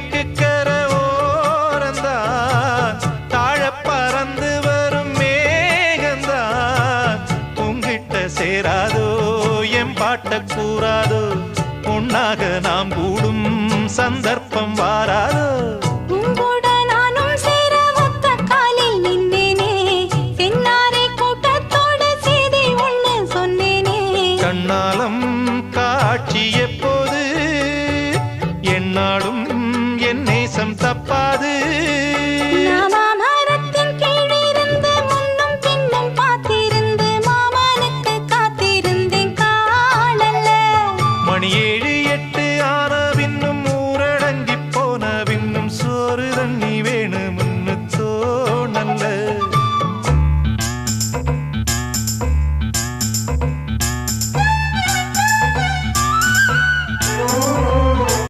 கிழக்கு கர ஓரந்தான் தாழ பறந்து வரும் மேகந்தான் உங்கிட்ட சேராதோ என் பாட்ட கூறாதோ பொன்னாக நாம் கூடும் சந்தர்ப்பம் வாராதோ கண்ணாலம் காட்சி எப்போது என்னாலும் என் நேசம் தப்பாது